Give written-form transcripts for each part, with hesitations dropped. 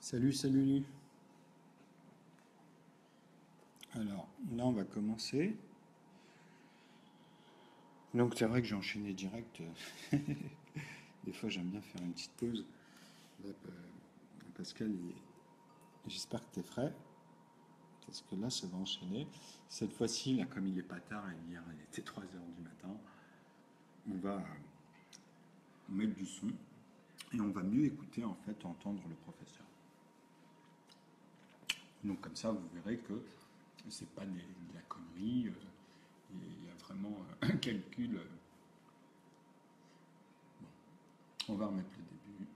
Salut, salut. Alors, là, on va commencer. Donc, c'est vrai que j'ai enchaîné direct. Des fois, j'aime bien faire une petite pause. Là, Pascal, j'espère que tu es frais. Parce que là, ça va enchaîner. Cette fois-ci, là, comme il n'est pas tard, et hier, il était 3 heures du matin, on va mettre du son. Et on va mieux écouter, en fait, entendre le professeur. Donc, comme ça, vous verrez que c'est pas de la connerie. Il y a vraiment un calcul. On va remettre le début.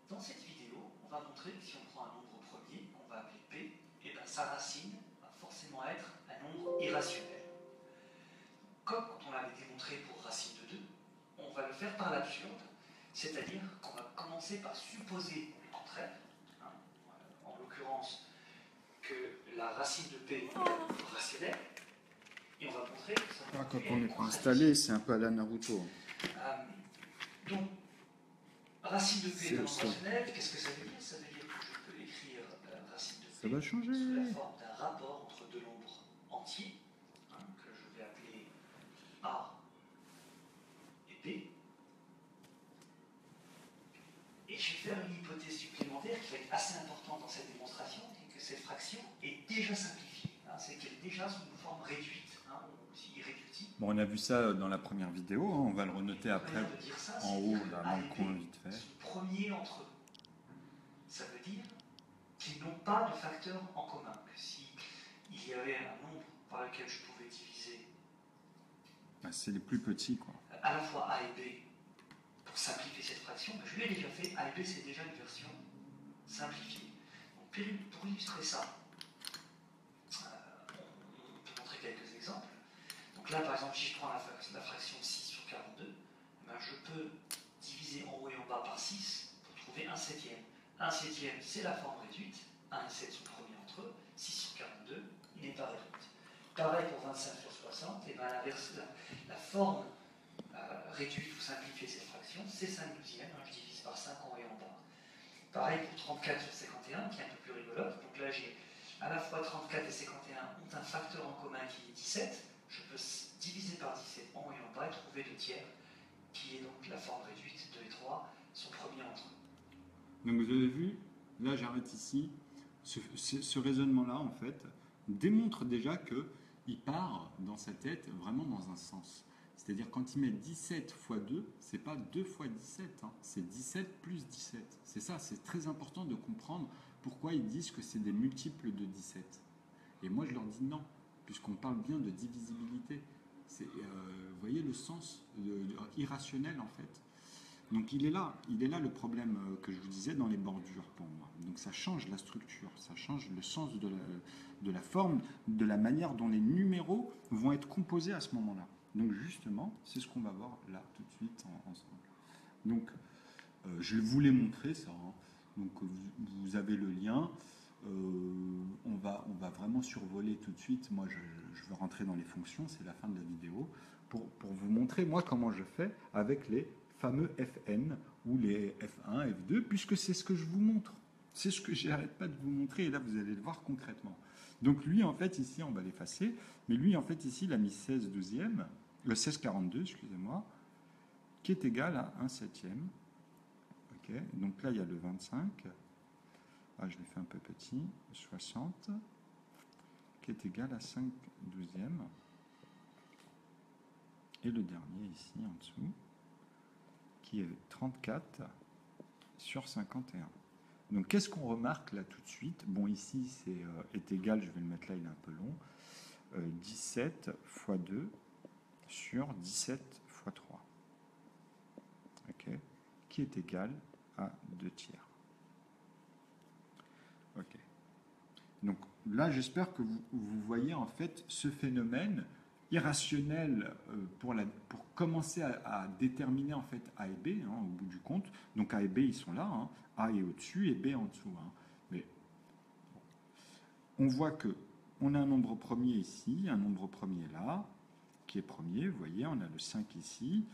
Dans cette vidéo, on va montrer que si on prend un nombre premier, qu'on va appeler P, et ben sa racine va forcément être un nombre irrationnel. Comme quand on l'avait démontré pour racine de 2, on va le faire par l'absurde, c'est-à-dire qu'on va commencer par supposer le contraire, en l'occurrence que la racine de P est rationnelle, et on va montrer que ça va Quand on n'est pas installé, c'est un peu à la Naruto. Donc, racine de P est un nombre rationnel, qu'est-ce que ça veut dire? Ça veut dire que je peux écrire racine de P ça va changer sous la forme d'un rapport entre deux nombres entiers, que je vais appeler A et B. Et je vais faire une hypothèse supplémentaire qui va être assez importante dans cette démonstration, c'est que cette fraction est déjà simplifiée. C'est qu'elle est déjà sous une forme réduite, ou aussi irréductible. Bon, on a vu ça dans la première vidéo, on va le renoter après en haut, là, dans le coin vite fait. Sont premiers entre eux. Ça veut dire qu'ils n'ont pas de facteur en commun. Que si il y avait un nombre par lequel je pouvais diviser, c'est les plus petits, quoi. À la fois A et B, pour simplifier cette fraction, je l'ai déjà fait. A et B, c'est déjà une version simplifiée. Donc, pour illustrer ça, on peut montrer quelques exemples. Donc là, par exemple, si je prends la fraction 6 sur 42, je peux diviser en haut et en bas par 6 pour trouver un septième. Un septième, c'est la forme réduite. 1 et 7 sont premiers entre eux. 6 sur 42, il n'est pas réduite. Pareil pour 25 sur 60, et la forme réduite ou simplifiée de cette fraction, c'est 5 douzièmes. Je divise par 5 en haut et en bas. Pareil pour 34 sur 51, qui est un peu plus rigolote. Donc là, j'ai à la fois 34 et 51 ont un facteur en commun qui est 17. Je peux diviser par 17 en haut et en bas et trouver le tiers, qui est donc la forme réduite. 2 et 3 sont premiers entre eux. Donc vous avez vu, là j'arrête ici, ce raisonnement-là en fait démontre déjà qu'il part dans sa tête vraiment dans un sens. C'est-à-dire quand il met 17 fois 2, c'est pas 2 fois 17, c'est 17 plus 17. C'est ça, c'est très important de comprendre pourquoi ils disent que c'est des multiples de 17. Et moi je leur dis non, puisqu'on parle bien de divisibilité. Vous voyez le sens irrationnel en fait. Donc il est là le problème que je vous disais dans les bordures pour moi. Donc ça change la structure, ça change le sens de la forme, de la manière dont les numéros vont être composés à ce moment-là. Donc justement, c'est ce qu'on va voir là tout de suite ensemble. Donc je voulais montrer ça. Donc vous avez le lien. On va vraiment survoler tout de suite. Moi, je veux rentrer dans les fonctions, c'est la fin de la vidéo, pour vous montrer moi comment je fais avec les fameux Fn ou les F1, F2, puisque c'est ce que je vous montre. C'est ce que j'arrête pas de vous montrer, et là vous allez le voir concrètement. Donc lui, en fait, ici, on va l'effacer, mais lui, en fait, ici, il a mis 16 douzièmes, 16 42, excusez-moi, qui est égal à 1 septième. Ok, donc là, il y a le 25. Ah, je l'ai fait un peu petit, 60, qui est égal à 5 douzièmes. Et le dernier ici, en dessous, qui est 34 sur 51. Donc qu'est-ce qu'on remarque là tout de suite? Bon, ici, est égal, je vais le mettre là, il est un peu long, 17 fois 2 sur 17 fois 3. Ok, qui est égal à 2 tiers. Ok. Donc là, j'espère que vous voyez en fait ce phénomène irrationnel pour commencer à déterminer en fait A et B au bout du compte. Donc A et B, ils sont là. A est au-dessus et B en dessous. Mais on voit que on a un nombre premier ici, un nombre premier là, qui est premier. Vous voyez, on a le 5 ici.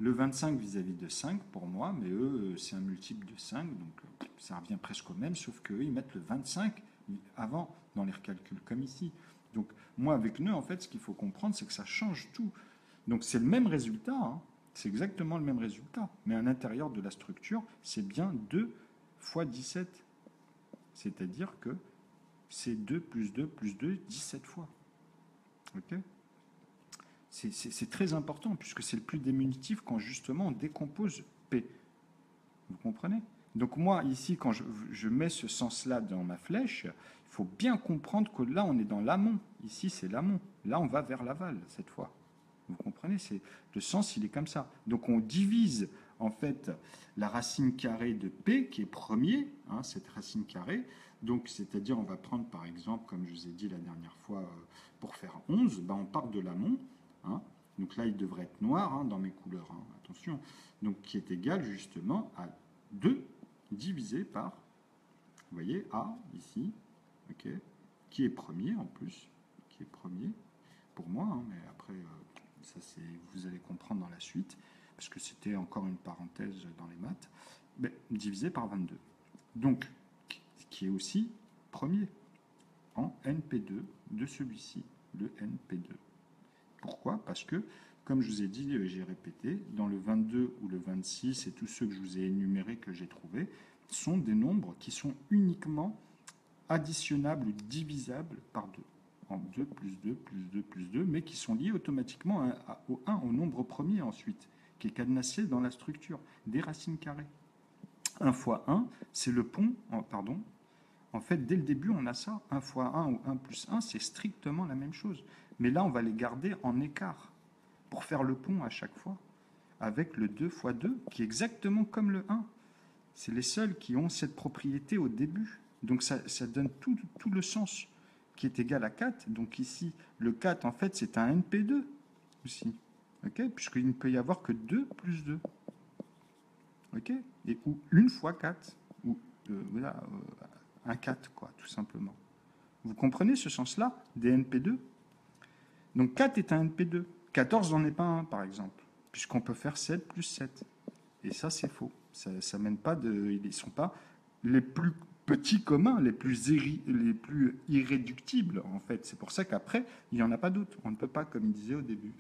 le 25 vis-à-vis de 5 pour moi, mais eux, c'est un multiple de 5, donc ça revient presque au même, sauf qu'eux, ils mettent le 25 avant dans les recalculs, comme ici. Donc moi, avec nœud, en fait, ce qu'il faut comprendre, c'est que ça change tout. Donc c'est le même résultat, hein. C'est exactement le même résultat, mais à l'intérieur de la structure, c'est bien 2 fois 17. C'est-à-dire que c'est 2 plus 2 plus 2, 17 fois. Ok ? C'est très important, puisque c'est le plus démunitif quand justement on décompose P. Vous comprenez? Donc moi, ici, quand je mets ce sens-là dans ma flèche, il faut bien comprendre que là, on est dans l'amont. Ici, c'est l'amont. Là, on va vers l'aval, cette fois. Vous comprenez? Le sens, il est comme ça. Donc on divise, en fait, la racine carrée de P, qui est premier, hein, cette racine carrée. Donc, c'est-à-dire, on va prendre, par exemple, comme je vous ai dit la dernière fois, pour faire 11, ben, on part de l'amont. Hein. Donc là, il devrait être noir hein, dans mes couleurs. Hein, attention. Donc, qui est égal, justement, à 2 divisé par, vous voyez, A, ici, ok, qui est premier, en plus, qui est premier, pour moi, hein, mais après... ça, vous allez comprendre dans la suite, parce que c'était encore une parenthèse dans les maths, mais divisé par 22. Donc, qui est aussi premier en NP2 de celui-ci, le NP2. Pourquoi? Parce que, comme je vous ai dit, j'ai répété, dans le 22 ou le 26, et tous ceux que je vous ai énumérés, que j'ai trouvés, sont des nombres qui sont uniquement additionnables ou divisables par 2. En 2 plus 2 plus 2 plus 2, mais qui sont liés automatiquement au 1, au nombre premier ensuite, qui est cadenassé dans la structure des racines carrées. 1 fois 1, c'est le pont, pardon. En fait, dès le début, on a ça. 1 fois 1 ou 1 plus 1, c'est strictement la même chose. Mais là, on va les garder en écart pour faire le pont à chaque fois, avec le 2 fois 2, qui est exactement comme le 1. C'est les seuls qui ont cette propriété au début. Donc ça donne tout le sens, qui est égal à 4. Donc ici, le 4, en fait, c'est un NP2 aussi. Okay, puisqu'il ne peut y avoir que 2 plus 2. Okay, et ou 1 fois 4. Ou voilà, un 4, quoi, tout simplement. Vous comprenez ce sens-là des NP2? Donc 4 est un NP2. 14 n'en est pas un, par exemple, puisqu'on peut faire 7 plus 7. Et ça, c'est faux. Ça mène pas ils ne sont pas les plus petits communs, les plus irréductibles, en fait. C'est pour ça qu'après, il n'y en a pas d'autres. On ne peut pas, comme il disait au début.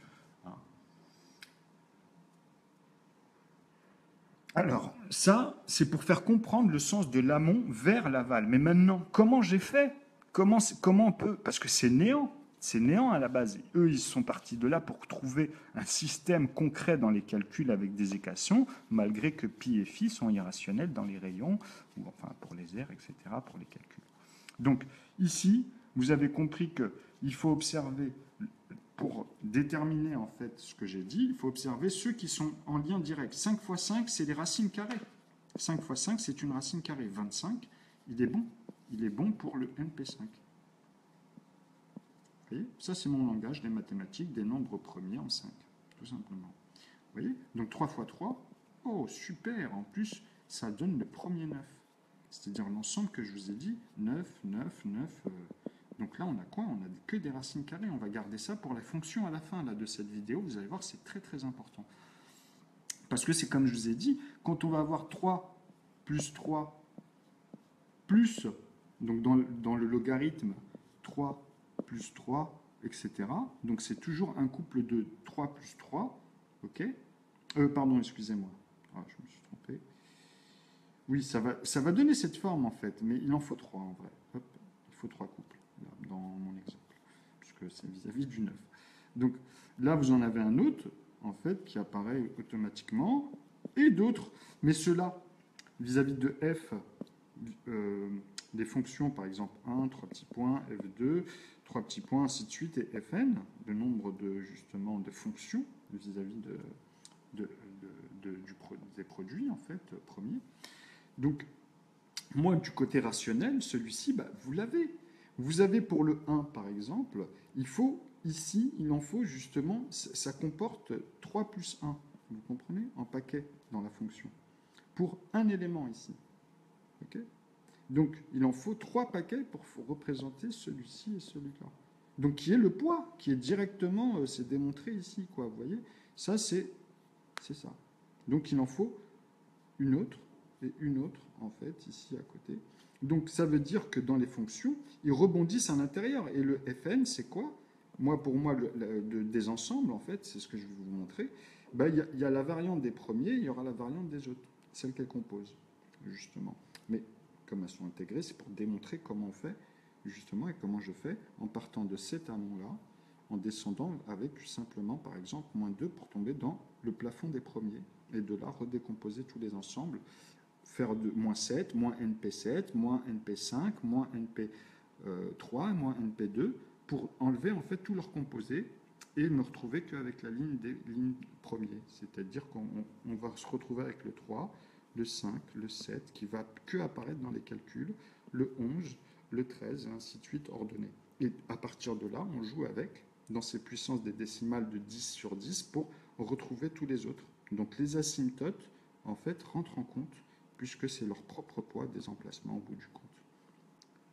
Alors, ça, c'est pour faire comprendre le sens de l'amont vers l'aval. Mais maintenant, comment j'ai fait? Comment on peut? Parce que c'est néant. C'est néant à la base. Et eux, ils sont partis de là pour trouver un système concret dans les calculs avec des équations, malgré que pi et phi sont irrationnels dans les rayons, ou enfin pour les airs, etc., pour les calculs. Donc, ici, vous avez compris qu'il faut observer, pour déterminer en fait ce que j'ai dit, il faut observer ceux qui sont en lien direct. 5 fois 5, c'est les racines carrées. 5 fois 5, c'est une racine carrée. 25, il est bon. Il est bon pour le NP5. Vous voyez, ça, c'est mon langage des mathématiques, des nombres premiers en 5, tout simplement. Vous voyez, donc 3 fois 3, oh, super, en plus, ça donne le premier 9. C'est-à-dire l'ensemble que je vous ai dit, 9, 9, 9. Donc là, on a quoi? On a que des racines carrées. On va garder ça pour la fonction à la fin là, de cette vidéo. Vous allez voir, c'est très, très important. Parce que c'est comme je vous ai dit, quand on va avoir 3 plus 3 plus, donc dans le logarithme, 3 plus 3, etc. Donc c'est toujours un couple de 3 plus 3. OK? Pardon, excusez-moi. Ah, je me suis trompé. Oui, ça va donner cette forme en fait, mais il en faut 3 en vrai. Hop, il faut 3 couples là, dans mon exemple, puisque c'est vis-à-vis du 9. Donc là, vous en avez un autre en fait qui apparaît automatiquement, et d'autres, mais ceux-là, vis-à-vis de f, des fonctions, par exemple 1, 3 petits points, f2, 3 petits points, ainsi de suite, et fn, le nombre justement de fonctions vis-à-vis des produits, en fait, premiers. Donc, moi, du côté rationnel, celui-ci, bah, vous l'avez. Vous avez pour le 1, par exemple, ici, il en faut justement, ça comporte 3 plus 1, vous comprenez, en paquet dans la fonction, pour un élément ici. OK ? Donc, il en faut 3 paquets pour représenter celui-ci et celui-là. Donc, qui est le poids, qui est directement, c'est démontré ici, quoi, vous voyez ? Ça, c'est C'est ça. Donc il en faut une autre et une autre, en fait, ici à côté. Donc ça veut dire que dans les fonctions, ils rebondissent à l'intérieur. Et le Fn, c'est quoi? Pour moi, des ensembles, en fait, c'est ce que je vais vous montrer. Ben, il y a la variante des premiers, il y aura la variante des autres, celle qu'elles composent, justement. Mais comme elles sont intégrées, c'est pour démontrer comment on fait, justement, et comment je fais en partant de cet amont-là, en descendant avec simplement, par exemple, -2 pour tomber dans le plafond des premiers, et de là redécomposer tous les ensembles, faire de -7, -np7, -np5, -np3, -np2, pour enlever en fait tous leurs composés et ne retrouver qu'avec la ligne des lignes premiers. C'est-à-dire qu'on va se retrouver avec le 3, le 5, le 7, qui va que apparaître dans les calculs, le 11, le 13, et ainsi de suite ordonné. Et à partir de là, on joue avec, dans ces puissances des décimales de 10 sur 10, pour retrouver tous les autres. Donc les asymptotes, en fait, rentrent en compte, puisque c'est leur propre poids des emplacements au bout du compte.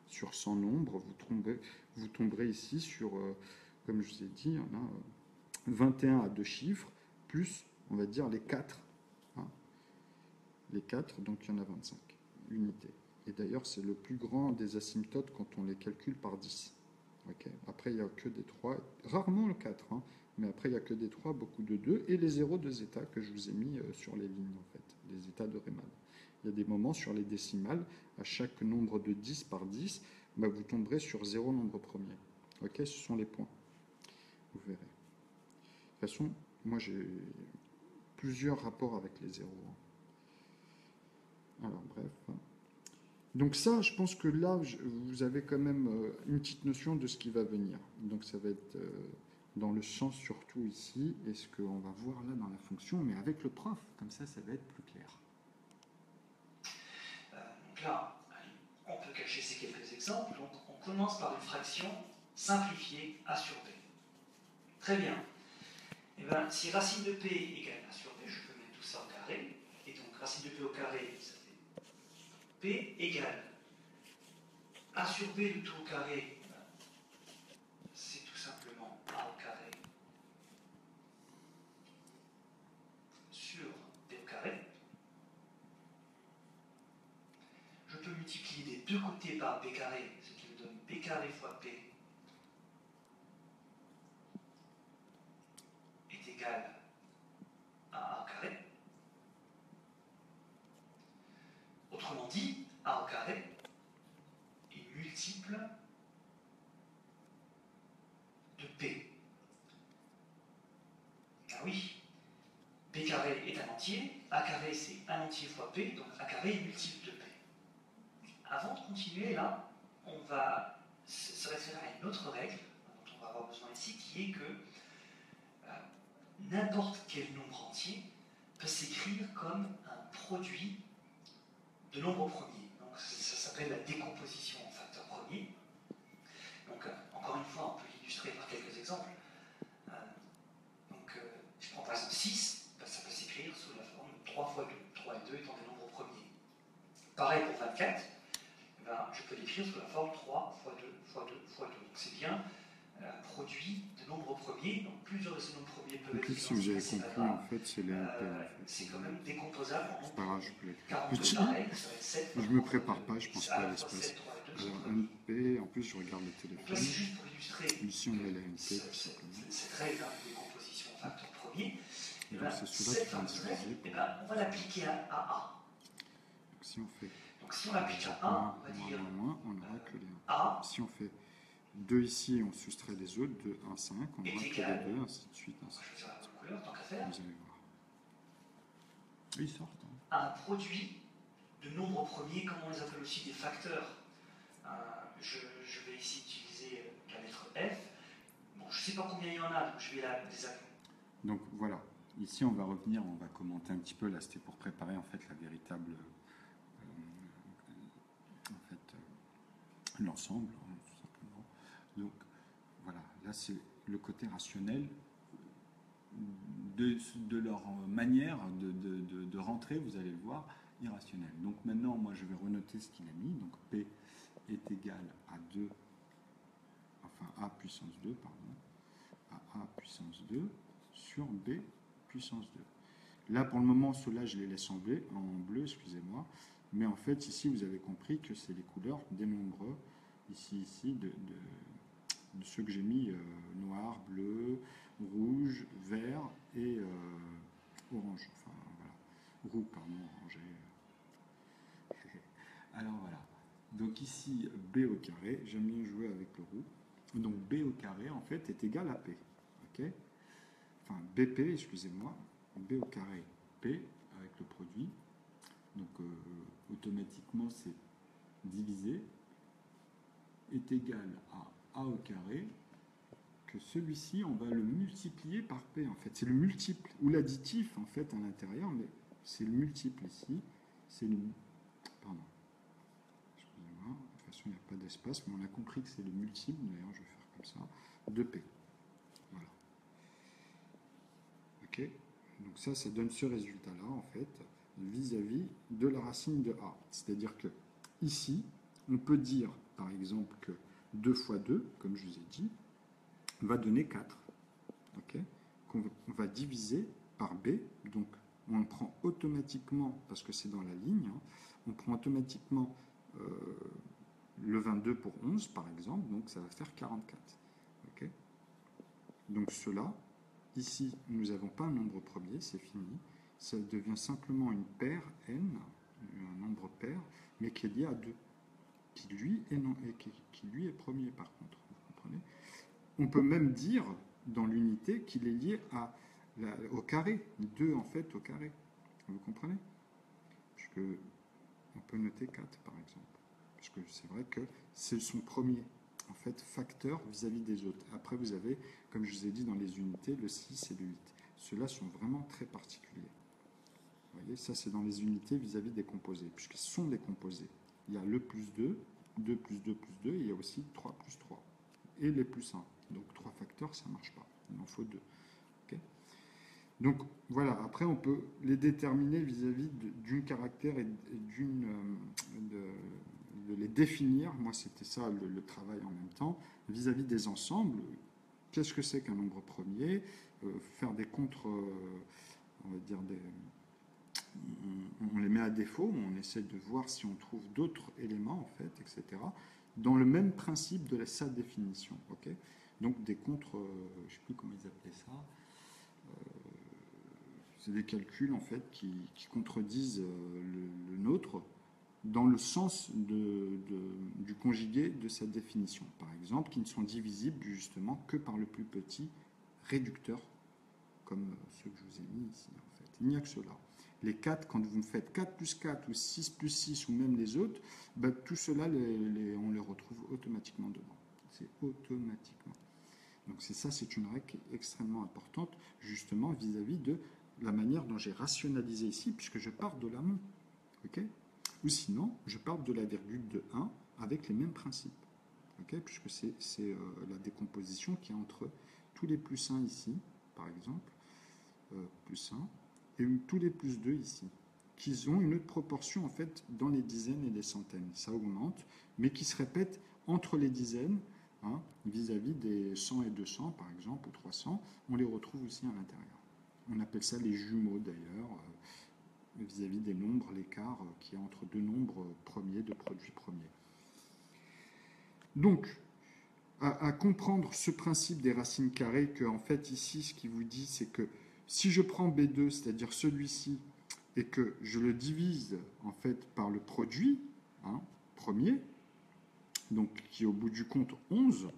Sur 100 nombres, vous tomberez ici sur, comme je vous ai dit, on a 21 à 2 chiffres, plus, on va dire, les 4. Hein. Les 4, donc il y en a 25 unités. Et d'ailleurs, c'est le plus grand des asymptotes quand on les calcule par 10. Okay. Après, il n'y a que des 3, rarement le 4, hein, mais après, il n'y a que des 3, beaucoup de 2, et les zéros de zeta que je vous ai mis sur les lignes, en fait, les états de Riemann. Il y a des moments sur les décimales, à chaque nombre de 10 par 10, bah, vous tomberez sur 0 nombre premier. Ok, ce sont les points. Vous verrez. De toute façon, moi j'ai plusieurs rapports avec les zéros. Alors bref. Donc ça, je pense que là, vous avez quand même une petite notion de ce qui va venir. Donc ça va être dans le sens surtout ici, et ce qu'on va voir là dans la fonction, mais avec le prof, comme ça va être plus clair. Donc là, on peut cacher ces quelques exemples. Donc on commence par une fraction simplifiée A sur B. Très bien. Et bien, si racine de P égale A sur B, je peux mettre tout ça au carré. Et donc racine de P au carré, ça fait P égale A sur B de tout au carré, c'est tout simplement A au carré sur B au carré. Je peux multiplier des deux côtés par B carré, ce qui me donne B carré fois P est égal à A au carré. Autrement dit, A au carré est multiple de P. Ah oui, P carré est un entier, A carré c'est un entier fois P, donc A carré est multiple de P. Avant de continuer, là, on va se référer à une autre règle dont on va avoir besoin ici, qui est que n'importe quel nombre entier peut s'écrire comme un produit de nombres premiers. Donc ça s'appelle la décomposition en facteurs premiers. Donc encore une fois, on peut l'illustrer par quelques exemples. Je prends par exemple 6, ça peut s'écrire sous la forme de 3 fois 2, 3 et 2 étant des nombres premiers. Pareil pour 24, je peux l'écrire sous la forme 3 fois 2 fois 2 fois 2. Donc c'est bien un produit de nombres premiers. Donc plusieurs de ces nombres premiers peuvent être si vous avez compris, en fait, c'est les NP. C'est quand même décomposable en c'est pas grave, je peux l'écrire. 42 pareil, ça va être 7. Je me prépare pas, je pense pas à l'espace. Alors NP, en plus je regarde le téléphone. Donc là, c'est juste pour illustrer ici on met la NP. Cette règle de décomposition en facteur premier. Et donc c'est celui-là qui va diviser. On va l'appliquer à A. Donc si on fait. Donc si on l'applique à A, on va dire on n'aura que les 1. A. Si on fait 2 ici, on soustrait les autres, 2, 1, 5, on n'aura que les 2, ainsi de suite. Je vais faire la même couleur, tant qu'à faire. Vous allez voir. Ils sortent. Un produit de nombres premiers, comme on les appelle aussi des facteurs. Je vais ici utiliser la lettre F. Bon, je ne sais pas combien il y en a, donc je vais les appeler. Donc voilà, ici on va revenir, on va commenter un petit peu, là c'était pour préparer en fait la véritable, l'ensemble, hein, tout simplement. Donc voilà, là c'est le côté rationnel de leur manière de rentrer, vous allez le voir, irrationnel. Donc maintenant, moi je vais renoter ce qu'il a mis, donc P est égal à 2, enfin A puissance 2, pardon, à A puissance 2 sur B puissance 2. Là, pour le moment, ceux-là, je les laisse en bleu, excusez-moi. Mais en fait, ici, vous avez compris que c'est les couleurs des nombres, ici, de ceux que j'ai mis, noir, bleu, rouge, vert et orange. Enfin, voilà. Roux, pardon, orangé. Alors voilà. Donc ici, B au carré, j'aime bien jouer avec le roux. Donc B au carré, en fait, est égal à P. Ok, enfin, BP, excusez-moi. B au carré, P avec le produit. Donc automatiquement, c'est divisé est égal à A au carré, que celui-ci, on va le multiplier par P, en fait. C'est le multiple, ou l'additif, en fait, à l'intérieur, mais c'est le multiple ici. C'est le... Pardon. Excusez-moi. De toute façon, il n'y a pas d'espace, mais on a compris que c'est le multiple, d'ailleurs, je vais faire comme ça, de P. Voilà. Ok. Donc ça donne ce résultat-là, en fait, vis-à-vis de la racine de A. C'est-à-dire que, ici, on peut dire, par exemple, que 2 fois 2, comme je vous ai dit, va donner 4. Okay, qu'on va diviser par B. Donc, on prend automatiquement, parce que c'est dans la ligne, hein, on prend automatiquement le 22 pour 11, par exemple, donc ça va faire 44. Okay, donc, cela, ici, nous n'avons pas un nombre premier, c'est fini. Ça devient simplement une paire n, un nombre pair, mais qui est lié à 2. Qui lui est premier, par contre. Vous comprenez? On peut même dire, dans l'unité, qu'il est lié au carré. 2, en fait, au carré. Vous comprenez? Puisque on peut noter 4, par exemple. Parce que c'est vrai que c'est son premier, en fait, facteur vis-à-vis des autres. Après, vous avez, comme je vous ai dit dans les unités, le 6 et le 8. Ceux-là sont vraiment très particuliers. Vous voyez, ça, c'est dans les unités vis-à-vis des composés, puisqu'ils sont des composés. Il y a le plus 2, 2 plus 2 plus 2, et il y a aussi 3 plus 3. Et les plus 1. Donc 3 facteurs, ça ne marche pas. Il en faut 2. Okay, donc voilà, après on peut les déterminer vis-à-vis d'un caractère et de les définir. Moi, c'était ça le travail en même temps. Vis-à-vis des ensembles, qu'est-ce que c'est qu'un nombre premier? Faire des contre, on va dire on les met à défaut, on essaie de voir si on trouve d'autres éléments, en fait, etc., dans le même principe de sa définition. Okay, donc des contre, je ne sais plus comment ils appelaient ça, c'est des calculs, en fait, qui contredisent le nôtre dans le sens du conjugué de sa définition. Par exemple, qui ne sont divisibles, justement, que par le plus petit réducteur, comme ceux que je vous ai mis ici, en fait. Il n'y a que cela. Les 4, quand vous faites 4 plus 4 ou 6 plus 6 ou même les autres, ben, tout cela, on les retrouve automatiquement dedans. C'est automatiquement. Donc c'est ça, c'est une règle qui est extrêmement importante, justement, vis-à-vis de la manière dont j'ai rationalisé ici, puisque je pars de l'amont. Okay, ou sinon, je pars de la virgule de 1 avec les mêmes principes. Okay, puisque c'est la décomposition qui est entre tous les plus 1 ici, par exemple, plus 1, et tous les plus 2 ici, qui ont une autre proportion, en fait, dans les dizaines et les centaines. Ça augmente, mais qui se répète entre les dizaines, hein, vis-à-vis des 100 et 200, par exemple, ou 300, on les retrouve aussi à l'intérieur. On appelle ça les jumeaux, d'ailleurs, vis-à-vis des nombres, l'écart qui est entre deux nombres premiers, de produits premiers. Donc, à comprendre ce principe des racines carrées, que, en fait, ici, ce qui vous dit, c'est que si je prends B2, c'est-à-dire celui-ci, et que je le divise, en fait, par le produit, hein, premier, donc qui est au bout du compte 11,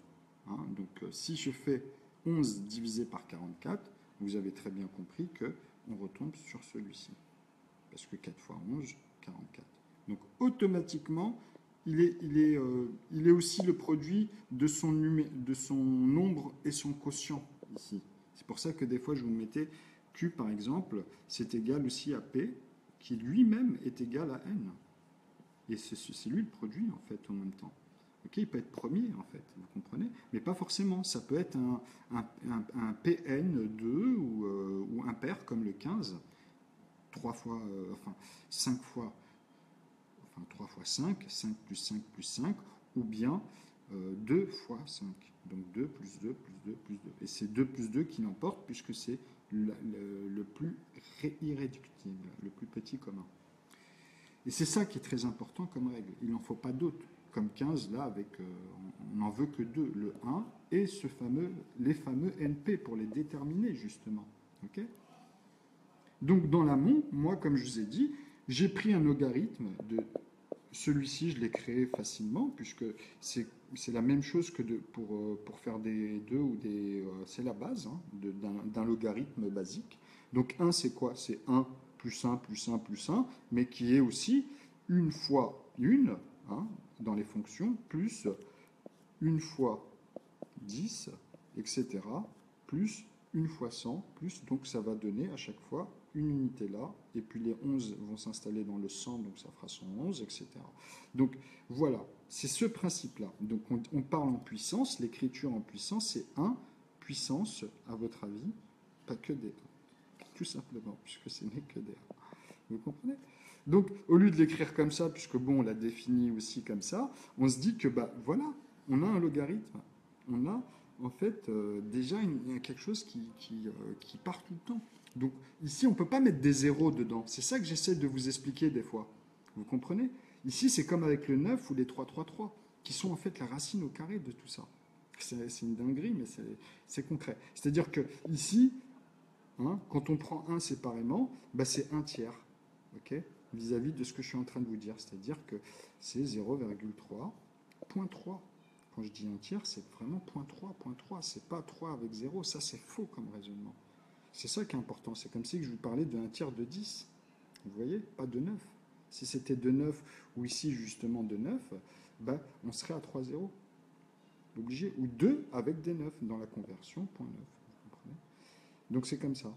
hein, donc si je fais 11 divisé par 44, vous avez très bien compris qu'on retombe sur celui-ci. Parce que 4 fois 11, 44. Donc automatiquement, il est aussi le produit de son nombre et son quotient ici. C'est pour ça que des fois je vous mettais Q par exemple, c'est égal aussi à P, qui lui-même est égal à N. Et c'est lui le produit en fait en même temps. Okay, il peut être premier en fait, vous comprenez, mais pas forcément. Ça peut être un PN2 ou impair comme le 15. 3 fois, 5 fois, 3 fois 5, 5 plus 5 plus 5, ou bien 2 fois 5. Donc 2 plus 2 plus 2 plus 2. Et c'est 2 plus 2 qui l'emporte puisque c'est le plus irréductible, le plus petit commun. Et c'est ça qui est très important comme règle. Il n'en faut pas d'autres. Comme 15, là, avec, on n'en veut que deux, le 1 et les fameux NP pour les déterminer, justement. Okay, donc, dans l'amont, moi, comme je vous ai dit, j'ai pris un logarithme de celui-ci, je l'ai créé facilement, puisque c'est la même chose que pour faire des 2 ou des... c'est la base hein, d'un logarithme basique. Donc 1, c'est quoi? C'est 1 plus 1 plus 1 plus 1, mais qui est aussi une fois une, hein, dans les fonctions, plus une fois 10, etc., plus une fois 100, plus, donc ça va donner à chaque fois une unité là, et puis les 11 vont s'installer dans le 100, donc ça fera 111, etc. Donc voilà, c'est ce principe-là. Donc on parle en puissance, l'écriture en puissance, c'est 1 puissance, à votre avis, pas que des 1, tout simplement, puisque ce n'est que des 1. Vous comprenez? Donc au lieu de l'écrire comme ça, puisque bon, on l'a défini aussi comme ça, on se dit que bah voilà, on a un logarithme, on a en fait déjà quelque chose qui part tout le temps. Donc ici, on ne peut pas mettre des zéros dedans. C'est ça que j'essaie de vous expliquer des fois. Vous comprenez? Ici, c'est comme avec le 9 ou les 3, 3, 3, qui sont en fait la racine au carré de tout ça. C'est une dinguerie, mais c'est concret. C'est-à-dire que ici, hein, quand on prend 1 séparément, bah, c'est 1 tiers, okay, vis-à-vis de ce que je suis en train de vous dire. C'est-à-dire que c'est 0,3, 0,3. Quand je dis 1 tiers, c'est vraiment 0,3, 0,3. C'est pas 3 avec 0. Ça, c'est faux comme raisonnement. C'est ça qui est important. C'est comme si je vous parlais de 1 tiers de 10. Vous voyez? Pas de 9. Si c'était de 9, ou ici justement de 9, ben, on serait à 3 zéros. Obligé. Ou 2 avec des 9 dans la conversion, 0,9. Vous comprenez? Donc c'est comme ça.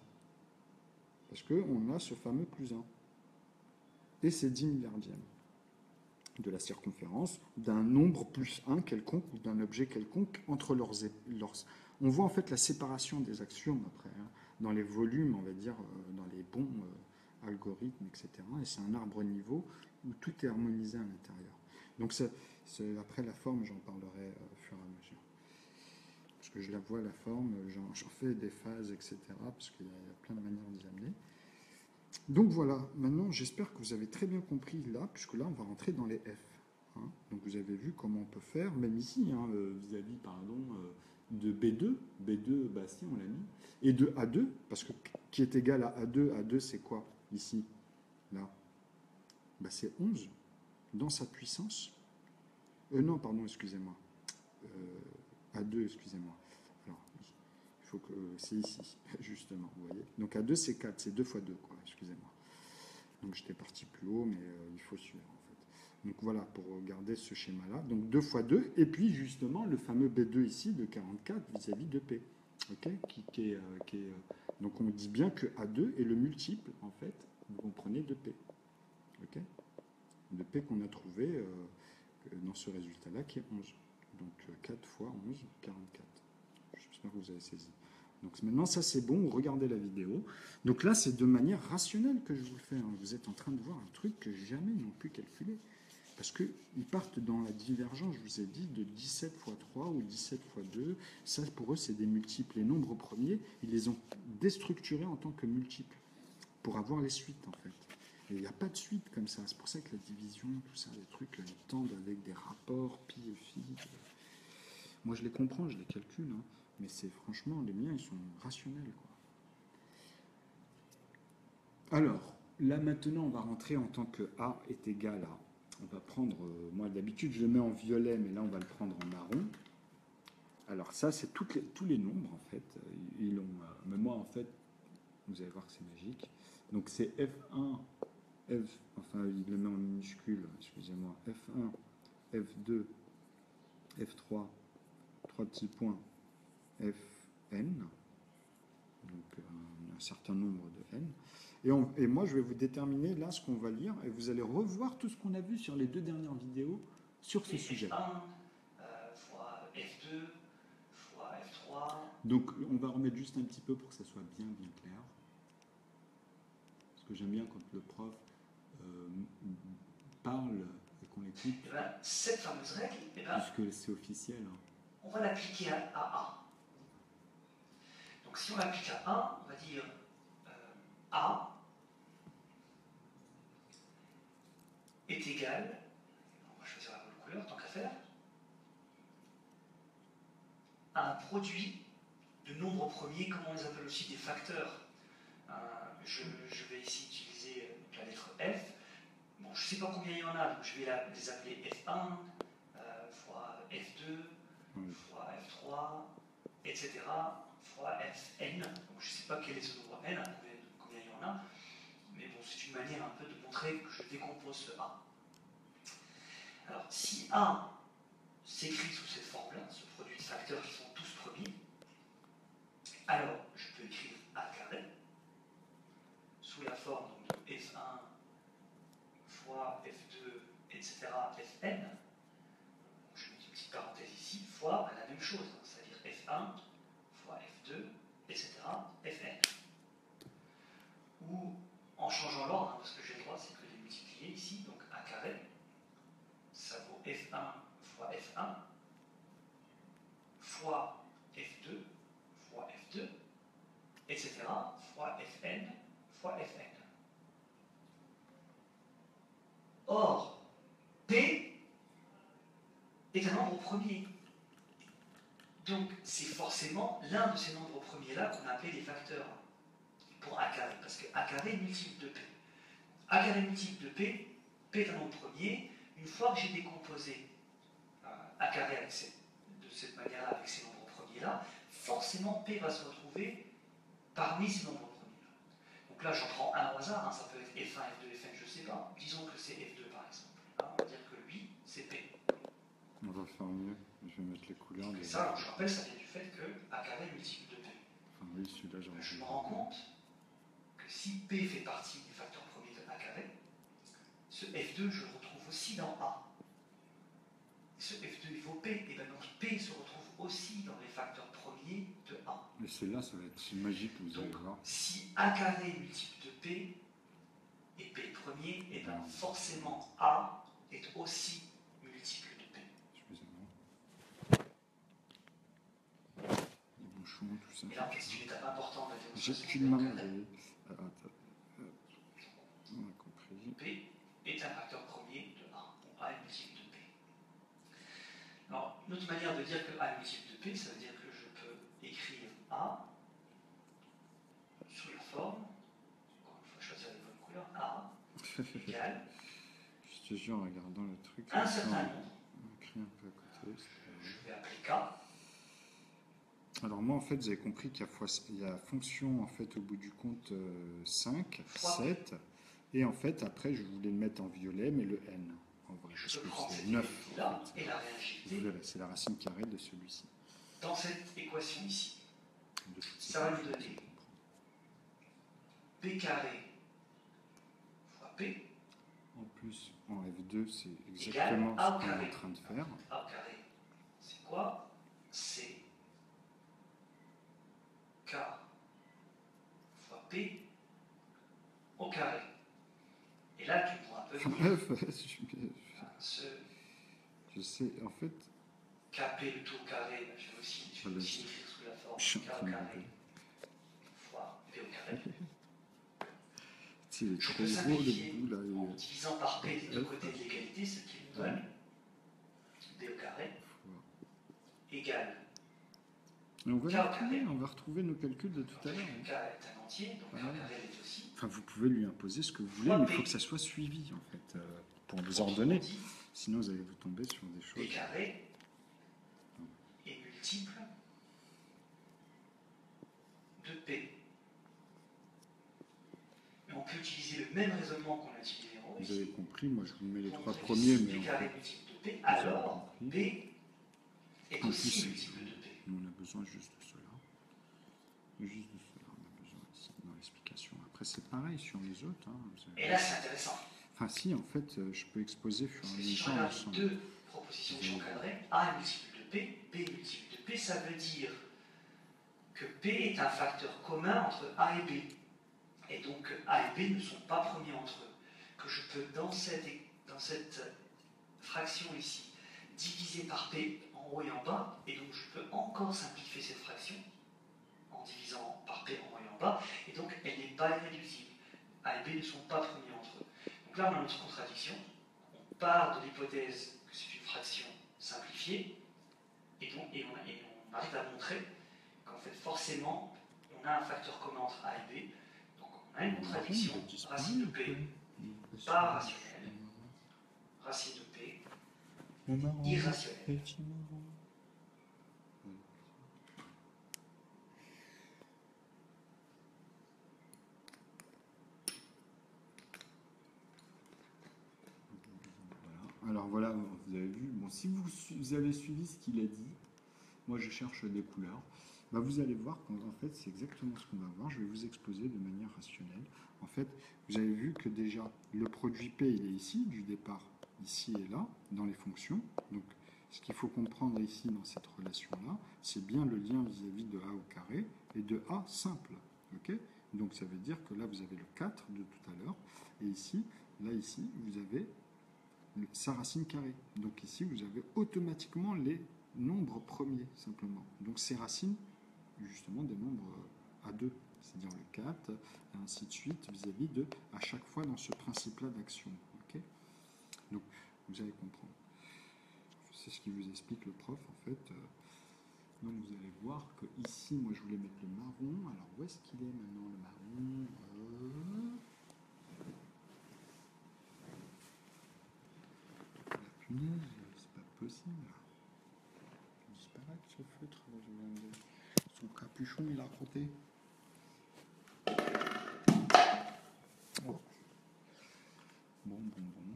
Parce qu'on a ce fameux plus 1. Et c'est 10 milliardièmes de la circonférence d'un nombre plus 1 quelconque ou d'un objet quelconque entre leurs... On voit en fait la séparation des axiomes après, hein, dans les volumes, on va dire, dans les bons algorithmes, etc. Et c'est un arbre niveau où tout est harmonisé à l'intérieur. Donc après la forme, j'en parlerai au fur et à mesure. Parce que je la vois, la forme, j'en fais des phases, etc. Parce qu'il y a plein de manières d'y amener. Donc voilà, maintenant j'espère que vous avez très bien compris là, puisque là on va rentrer dans les F. Hein. Donc vous avez vu comment on peut faire, même ici, hein, vis-à-vis, pardon, de B2. B2, bah si, on l'a mis. Et de A2, parce que qui est égal à A2, A2 c'est quoi ici? Là, bah, c'est 11 dans sa puissance. Non, pardon, excusez-moi. A2, excusez-moi. Alors, il faut que c'est ici, justement, vous voyez. Donc A2, c'est 4, c'est 2 fois 2, quoi, excusez-moi. Donc j'étais parti plus haut, mais il faut suivre, en fait. Donc voilà, pour garder ce schéma-là. Donc 2 fois 2, et puis justement, le fameux B2 ici, de 44, vis-à-vis de P. Okay, donc on dit bien que A2 est le multiple, en fait, vous comprenez, de P. Okay, de P qu'on a trouvé dans ce résultat-là, qui est 11. Donc 4 fois 11, 44. J'espère que vous avez saisi. Donc maintenant, ça c'est bon, regardez la vidéo. Donc là, c'est de manière rationnelle que je vous le fais. Hein. Vous êtes en train de voir un truc que jamais ils n'ont pu calculer. Parce qu'ils partent dans la divergence, je vous ai dit, de 17 fois 3 ou 17 fois 2. Ça, pour eux, c'est des multiples. Les nombres premiers, ils les ont déstructurés en tant que multiples pour avoir les suites, en fait. Et il n'y a pas de suite comme ça. C'est pour ça que la division, tout ça, les trucs, ils tendent avec des rapports, pi et phi. Moi, je les comprends, je les calcule. Hein. Mais c'est franchement, les miens, ils sont rationnels, quoi. Alors, là, maintenant, on va rentrer en tant que A est égal à... On va prendre, moi d'habitude je le mets en violet, mais là on va le prendre en marron. Alors ça c'est tous les nombres en fait. Ils ont, mais moi en fait, vous allez voir que c'est magique. Donc c'est F1, enfin il le met en minuscule, excusez-moi, F1, F2, F3, 3 petits points, Fn, donc un certain nombre de n. Et moi, je vais vous déterminer là ce qu'on va lire et vous allez revoir tout ce qu'on a vu sur les 2 dernières vidéos sur ce sujet. F1 fois F2 fois F3. Donc, on va remettre juste un petit peu pour que ça soit bien clair. Parce que j'aime bien quand le prof parle et qu'on l'écoute. Et ben, cette fameuse règle, puisque c'est officiel. On va l'appliquer à A. Donc Donc si on l'applique à A, on va dire A est égal, on va choisir la bonne couleur tant qu'à faire, à un produit de nombres premiers, comme on les appelle aussi des facteurs. Je vais ici utiliser la lettre F. Bon, je ne sais pas combien il y en a, donc je vais les appeler F1 fois F2 fois F3, etc. fois Fn. Donc je ne sais pas quel est ce nombre n, combien il y en a, mais bon, c'est une manière un peu de montrer que je décompose ce A. Alors, si A s'écrit sous cette forme-là, ce produit de facteurs qui sont tous premiers, alors je peux écrire A carré sous la forme donc, de F1 fois F2, etc., Fn. Je mets une petite parenthèse ici, fois la même chose, hein, c'est-à-dire F1 fois F2, etc., Fn. Ou en changeant l'ordre, hein, parce que j'ai le droit, c'est que les multiplier ici, donc A carré, ça vaut F1 fois F1 fois F2 fois F2, etc., fois Fn fois Fn. Or, P est un nombre premier. Donc, c'est forcément l'un de ces nombres premiers-là qu'on a appelé les facteurs pour A carré, parce que A carré est multiple de P. A carré multiple de P, P est un nombre premier. Une fois que j'ai décomposé A carré de cette manière-là, avec ces nombres premiers-là, forcément P va se retrouver parmi ces nombres premiers-là. Donc là, j'en prends un au hasard, hein, ça peut être F1, F2, Fn, je ne sais pas. Disons que c'est F2 par exemple. Hein, on va dire que lui, c'est P. On va faire mieux. Je vais mettre les couleurs. Et ça, je rappelle, ça vient du fait que A carré est multiple de P. Enfin, oui, celui-là, Je me rends compte que si P fait partie du facteur premier de A carré, ce F2, je le retrouve aussi dans A. Et ce F2, il vaut P. Et bien donc P se retrouve aussi dans les facteurs premiers de A. Mais celle-là, ça va être magique, vous allez Donc, voir. si A carré est multiple de P et P est premier, et bien forcément A est aussi multiple de P. Excusez-moi. Les bouchons, tout ça. Et là, c'est une étape importante de la J'ai démonstration. plus de main. Attends. On a compris. P est un facteur premier de A. Donc A est multiple de P. Alors, une autre manière de dire que A est multiple de P, ça veut dire que je peux écrire A sous la forme, encore une fois, choisir les bonnes couleurs, A égale Je te jure, en regardant le truc, un certain nombre. on écrit un peu à côté. Je vais appeler K. Alors moi, en fait, vous avez compris qu'il y a fonction, en fait, au bout du compte 5, 7, et en fait, après, je voulais le mettre en violet, mais le n, en vrai, parce que c'est 9. Là, et la réagilité. Voilà, c'est la racine carrée de celui-ci. Dans cette équation ici, De toutes ces ça va nous fonctions, donner P carré fois P en plus, en F2, c'est exactement égale A ce au qu'on est carré. en train de faire. A au carré, c'est quoi? C'est K fois P au carré. Et là, tu pourras un peu je sais, en fait, KP le tout au carré, je vais aussi écrire sous la forme K au carré fois P au carré. c'est Je trop peux gros simplifier le bout là. en divisant par P des deux côtés de l'égalité, ce qui nous donne D au carré égale Et on va, K au carré. on va retrouver nos calculs de tout à l'heure. K est un entier, donc K au carré est aussi. Enfin, vous pouvez lui imposer ce que vous voulez, mais il faut que ça soit suivi, en fait, pour vous ordonner. Sinon, vous allez vous tomber sur des choses. P carré est multiple de P. Mais on peut utiliser le même raisonnement qu'on a utilisé en haut. Vous avez compris, moi je vous mets les Donc, trois si premiers, mais P en carré fait, est multiple de P, alors P est En aussi plus, multiple de P. nous on a besoin juste de cela. Juste de cela, on a besoin ici dans l'explication. Après, c'est pareil sur les autres. Hein, Et là, c'est intéressant. Enfin, si, en fait, je peux exposer sur Parce que les si je gens regarde ensemble. deux propositions qui sont cadrées, A est multiple de P, P est multiple de P, ça veut dire que P est un facteur commun entre A et B. Et donc que A et B ne sont pas premiers entre eux. Que je peux, dans cette fraction ici, diviser par P en haut et en bas, et donc je peux encore simplifier cette fraction en divisant par P en haut et en bas, et donc elle n'est pas irréductible. A et B ne sont pas premiers entre eux. Donc là, on a notre contradiction. On part de l'hypothèse que c'est une fraction simplifiée, et on arrive à montrer qu'en fait, forcément, on a un facteur commun entre A et B. Donc on a une contradiction, racine de P, pas rationnelle, racine de P, irrationnelle. Alors voilà, vous avez vu. Bon, si vous avez suivi ce qu'il a dit, moi je cherche des couleurs, bah, vous allez voir qu'en fait c'est exactement ce qu'on va voir. Je vais vous exposer de manière rationnelle. En fait, vous avez vu que déjà le produit P il est ici, du départ, ici et là, dans les fonctions. Donc ce qu'il faut comprendre ici dans cette relation-là, c'est bien le lien vis-à-vis de A au carré et de A simple. Okay, donc ça veut dire que là vous avez le 4 de tout à l'heure, et ici, ici, vous avez sa racine carrée. Donc ici, vous avez automatiquement les nombres premiers, simplement. Donc ces racines, justement, des nombres à 2, c'est-à-dire le 4, et ainsi de suite, vis-à-vis de, à chaque fois, dans ce principe-là d'action. Okay, donc, vous allez comprendre. C'est ce qui vous explique le prof, en fait. Donc, vous allez voir que ici, moi, je voulais mettre le marron. Alors, où est-ce qu'il est maintenant, le marron Punaise, c'est pas possible. Il disparaît ce feutre. Son capuchon, il a roté. Oh. Bon,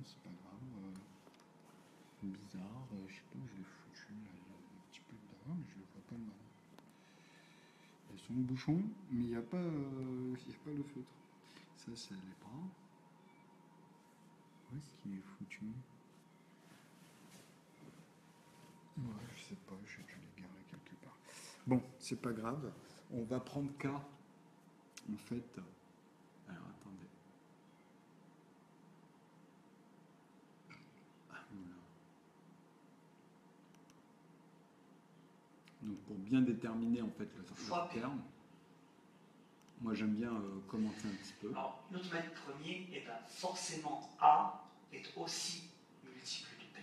c'est pas grave. Bizarre, je sais pas où je l'ai foutu. Là. Il y a un petit peu dedans, mais je ne vois pas le marron. Il y a son bouchon, mais il n'y a pas le feutre. Ça, c'est les bras. Où est-ce qu'il est foutu? Ouais, je sais pas, j'ai dû les garer quelque part. Bon, c'est pas grave. On va prendre K. En fait. Alors, attendez. Ah, voilà. Donc, pour bien déterminer en fait le terme, moi j'aime bien commenter un petit peu. Alors, notre maître premier, eh ben, forcément A est aussi multiple de P.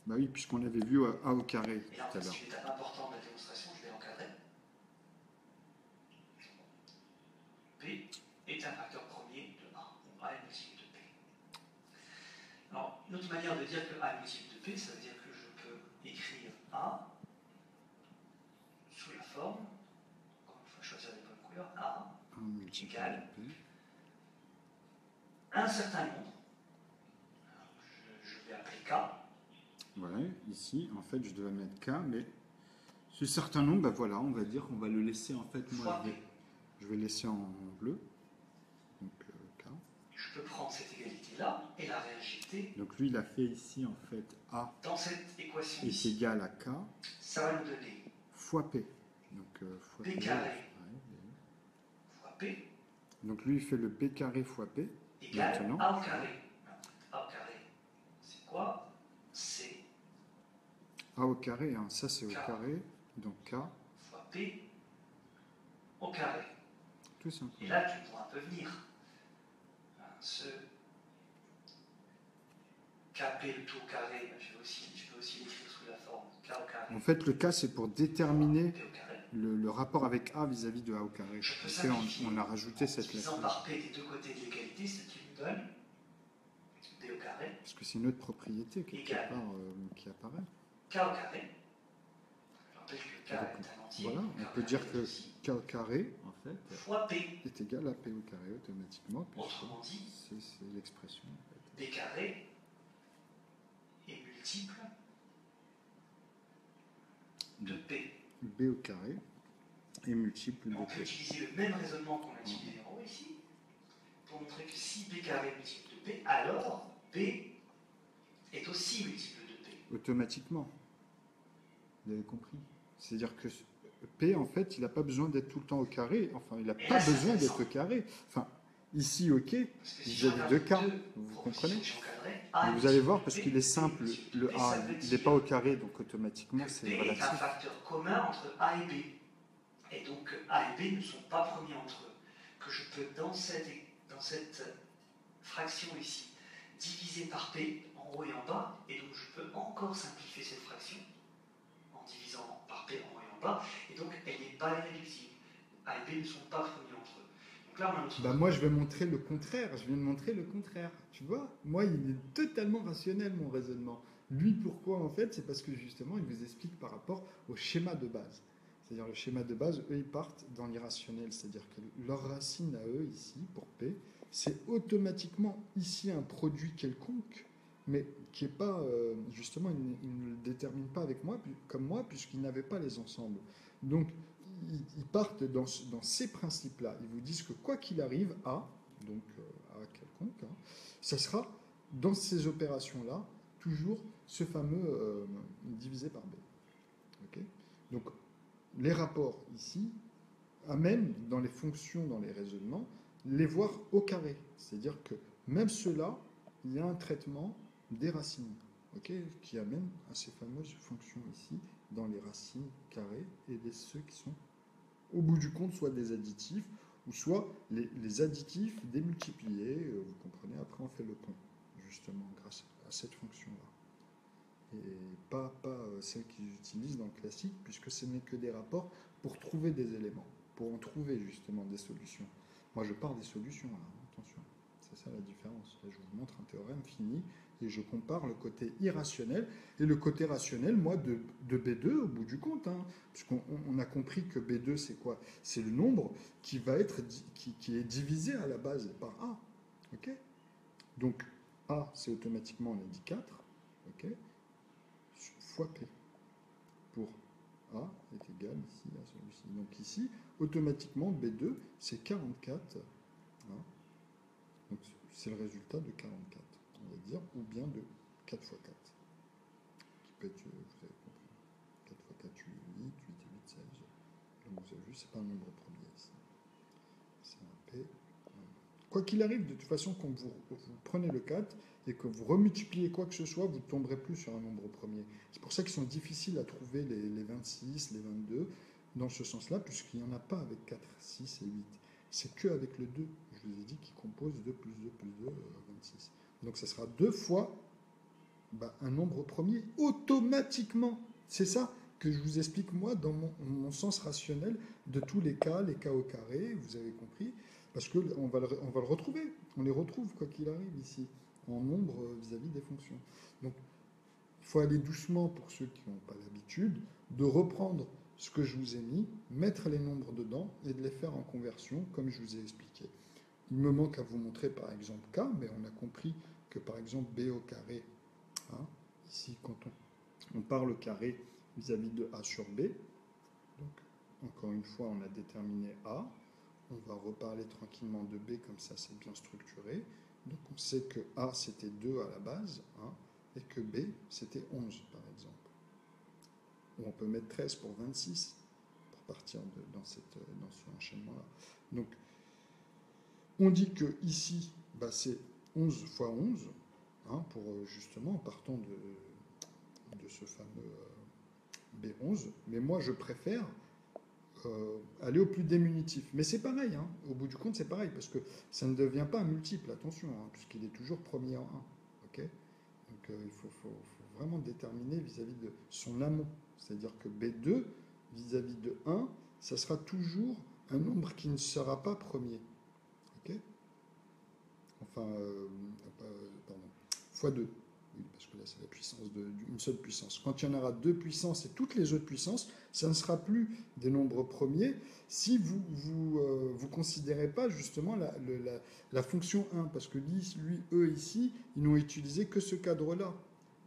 Bah oui, puisqu'on avait vu A au carré et là, tout à l'heure. C'est une étape importante de la démonstration, je vais l'encadrer. P est un facteur premier de A. Donc A est multiple de P. Alors, une autre manière de dire que A est multiple de P, ça veut dire que je peux écrire A sous la forme, encore une fois, choisir les bonnes couleurs, A égale un certain nombre. Alors, je vais appeler K. Ouais, ici, en fait, je devais mettre K, mais ce certain nombre, ben voilà, on va dire qu'on va le laisser, en fait, moi, je vais laisser en bleu. Donc, K. Je peux prendre cette égalité-là et la réinjecter. Donc, lui, il a fait ici, en fait, A dans cette équation est égal à K. Ça va nous donner fois P. Donc, fois P carré fois P. Donc, lui, il fait le P carré fois P. Égale maintenant. A au carré. A au carré, c'est quoi? C'est A au carré, hein, ça c'est au carré, donc K fois P au carré. Tout simplement. Et là, tu pourras un peu venir. Ce KP le tout au carré, je peux aussi l'écrire sous la forme K au carré. En fait, le K c'est pour déterminer le rapport avec A vis-à-vis de A au carré. Et on a rajouté cette lettre. Par P des deux côtés de l'égalité, ce qui nous donne P au carré. Parce que c'est une autre propriété quelque part qui apparaît. K au carré. Je rappelle que K est un entier. Voilà, on peut dire que K au carré, en fait, fois P est égal à P au carré automatiquement. Autrement dit, c'est l'expression. En fait. P carré est multiple de P. B au carré est multiple de P. On peut utiliser le même raisonnement qu'on a utilisé en haut ici, pour montrer que si B carré est multiple de P, alors B est aussi multiple de P. Automatiquement. Vous avez compris? C'est-à-dire que P, en fait, il n'a pas besoin d'être tout le temps au carré. Enfin, il n'a pas besoin d'être au carré. Enfin, Ici, OK, Parce que si vis-à-vis je de regarde K, deux vous propositions comprenez? que j'encadrais, Mais A vous est allez au voir, parce B, qu'il est simple, B est au le B, A, ça veut il n'est dire pas au carré, donc automatiquement, que c'est B est un relatif. facteur commun entre A et B. Et donc A et B ne sont pas premiers entre eux. Que je peux, dans cette fraction ici, diviser par P, en haut et en bas, et donc je peux encore simplifier cette fraction en divisant par P en haut et en bas, et donc elle n'est pas irréductible. A et B ne sont pas premiers entre eux. Donc là, on a notre... Bah moi, je vais montrer le contraire. Je viens de montrer le contraire. Tu vois, moi, il est totalement rationnel, mon raisonnement. Lui, pourquoi, en fait? C'est parce que, justement, il vous explique par rapport au schéma de base. C'est-à-dire, le schéma de base, eux, ils partent dans l'irrationnel. C'est-à-dire que leur racine à eux, ici, pour P, c'est automatiquement, ici, un produit quelconque, mais qui n'est pas, justement, il ne le détermine pas avec moi, comme moi, puisqu'ils n'avaient pas les ensembles. Donc, ils partent dans ces principes-là. Ils vous disent que quoi qu'il arrive, A, donc A quelconque, hein, ça sera dans ces opérations-là toujours ce fameux divisé par B. Okay, donc les rapports ici amènent dans les fonctions, dans les raisonnements, les voir au carré. C'est-à-dire que même ceux-là, il y a un traitement des racines, okay, qui amène à ces fameuses fonctions ici dans les racines carrées et ceux qui sont au bout du compte, soit des additifs, ou soit les additifs démultipliés, vous comprenez, après on fait le pont, justement, grâce à cette fonction-là. Et pas celle qu'ils utilisent dans le classique, puisque ce n'est que des rapports pour trouver des éléments, pour en trouver justement des solutions. Moi, je pars des solutions, là, attention, c'est ça la différence. Là, je vous montre un théorème fini, et je compare le côté irrationnel et le côté rationnel, moi, de B2 au bout du compte, hein, puisqu'on a compris que B2, c'est quoi? C'est le nombre qui va être qui est divisé à la base par A. Okay, donc A, c'est automatiquement, on a dit 4, okay, fois P. Pour A est égal ici à celui-ci. Donc ici, automatiquement, B2, c'est 44. Hein, donc c'est le résultat de 44. On va dire, ou bien de 4 fois 4. Qui peut être, vous avez compris, 4 fois 4, 8, 8 et 8, 16. Donc vous avez vu, c'est pas un nombre premier ici. C'est un P. Quoi qu'il arrive, de toute façon, quand vous prenez le 4 et que vous remultipliez quoi que ce soit, vous ne tomberez plus sur un nombre premier. C'est pour ça qu'ils sont difficiles à trouver les 26, les 22, dans ce sens-là, puisqu'il n'y en a pas avec 4, 6 et 8. C'est qu'avec le 2, je vous ai dit, qui compose 2 plus 2 plus 2, 26. Donc ça sera 2 fois un nombre premier automatiquement. C'est ça que je vous explique moi dans mon sens rationnel de tous les cas au carré, vous avez compris, parce qu'on va le retrouver. On les retrouve quoi qu'il arrive ici, en nombre vis-à-vis des fonctions. Donc il faut aller doucement pour ceux qui n'ont pas l'habitude de reprendre ce que je vous ai mis, mettre les nombres dedans et de les faire en conversion comme je vous ai expliqué. Il me manque à vous montrer par exemple K, mais on a compris que par exemple B au carré, hein, ici quand on parle au carré vis-à-vis de A sur B, donc encore une fois on a déterminé A, on va reparler tranquillement de B comme ça c'est bien structuré, donc on sait que A c'était 2 à la base, hein, et que B c'était 11 par exemple. Ou on peut mettre 13 pour 26 pour partir dans ce enchaînement-là. Donc on dit que ici c'est 11 fois 11, hein, pour justement en partant de ce fameux B11, mais moi je préfère aller au plus diminutif. Mais c'est pareil, hein, au bout du compte c'est pareil, parce que ça ne devient pas un multiple, attention, hein, puisqu'il est toujours premier en 1. Okay, donc il faut vraiment déterminer vis-à-vis de son amont. C'est-à-dire que B2, vis-à-vis de 1, ça sera toujours un nombre qui ne sera pas premier. Okay, enfin, pardon, fois 2. Oui, parce que là, c'est la puissance d'une seule puissance. Quand il y en aura 2 puissances et toutes les autres puissances, ça ne sera plus des nombres premiers si vous considérez pas justement la fonction 1. Parce que eux ici, ils n'ont utilisé que ce cadre-là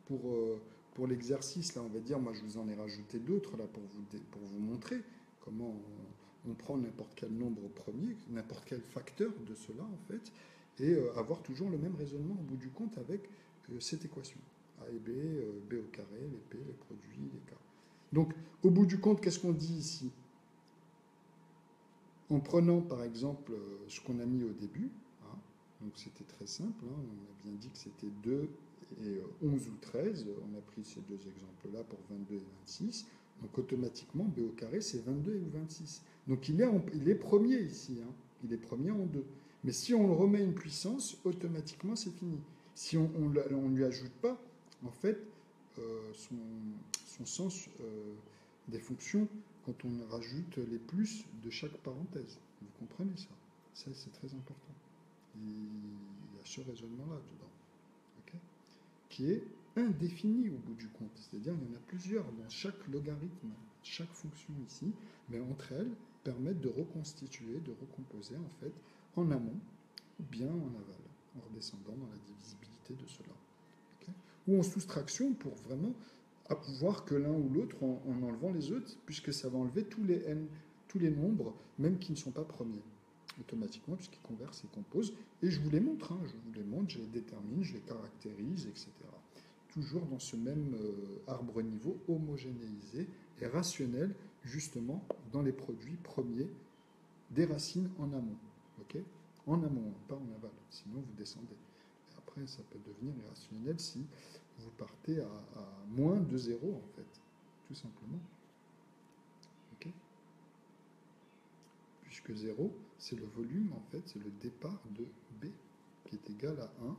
pour l'exercice. Là, on va dire, moi, je vous en ai rajouté d'autres là pour vous montrer comment on prend n'importe quel nombre premier, n'importe quel facteur de cela, en fait, et avoir toujours le même raisonnement au bout du compte avec cette équation. A et B, B au carré, les P, les produits, les K. Donc, au bout du compte, qu'est-ce qu'on dit ici? En prenant, par exemple, ce qu'on a mis au début, Donc c'était très simple, hein. On a bien dit que c'était 2 et 11 ou 13. On a pris ces deux exemples-là pour 22 et 26. Donc automatiquement, b au carré, c'est 22 ou 26. Donc il est premier ici, hein. Il est premier en 2. Mais si on le remet une puissance, automatiquement c'est fini. Si on ne lui ajoute pas, en fait, son sens des fonctions, quand on rajoute les plus de chaque parenthèse. Vous comprenez ça? Ça, c'est très important. Il y a ce raisonnement-là dedans, okay, qui est indéfini au bout du compte. C'est-à-dire qu'il y en a plusieurs dans chaque logarithme, chaque fonction ici, mais entre elles permettent de reconstituer, de recomposer en fait en amont ou bien en aval, en redescendant dans la divisibilité de cela. Okay, ou en soustraction pour vraiment voir que l'un ou l'autre en enlevant les autres, puisque ça va enlever tous les n, tous les nombres, même qui ne sont pas premiers, automatiquement, puisqu'ils conversent et composent. Et je vous les montre, hein, je les détermine, je les caractérise, etc. Toujours dans ce même arbre niveau homogénéisé et rationnel, justement, dans les produits premiers des racines en amont. Okay, en amont, pas en aval, sinon vous descendez. Et après, ça peut devenir irrationnel si vous partez à moins de 0, en fait, tout simplement. Okay, puisque 0, c'est le volume, en fait, c'est le départ de B, qui est égal à 1, vous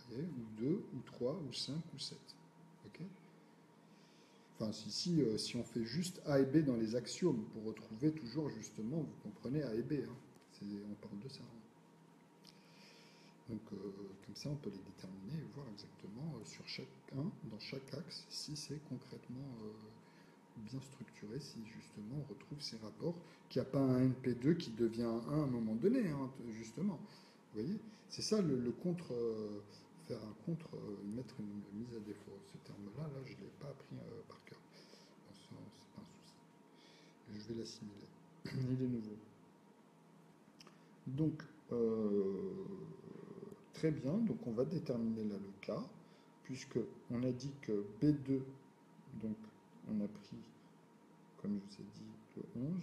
voyez, ou 2, ou 3, ou 5, ou 7. Okay, enfin, si on fait juste A et B dans les axiomes, pour retrouver toujours, justement, vous comprenez, A et B, hein, on parle de ça. Hein. Donc, comme ça, on peut les déterminer et voir exactement sur chacun, dans chaque axe, si c'est concrètement bien structuré, si justement on retrouve ces rapports, qu'il n'y a pas un NP2 qui devient un 1 à un moment donné, hein, justement. Vous voyez, c'est ça le contre, faire un contre, mettre une mise à défaut. Ce terme-là, là, je ne l'ai pas appris par cœur. Bon, c'est pas un souci. Je vais l'assimiler. Il est nouveau. Donc, très bien, donc on va déterminer là le cas, puisque on a dit que B2, donc on a pris, comme je vous ai dit, le 11,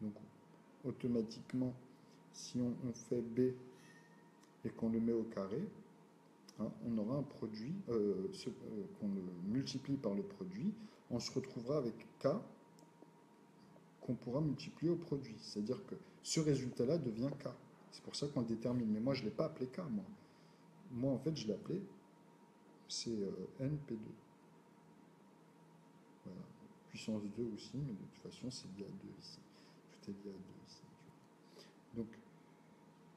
donc automatiquement, si on fait B et qu'on le met au carré, hein, on aura un produit, qu'on le multiplie par le produit, on se retrouvera avec K qu'on pourra multiplier au produit, c'est-à-dire que ce résultat-là devient K. C'est pour ça qu'on le détermine. Mais moi, je ne l'ai pas appelé K, moi. Moi, en fait, je l'ai appelé, c'est NP2. Voilà. Puissance 2 aussi, mais de toute façon, c'est lié à 2 ici. Tout est lié à 2 ici. Donc,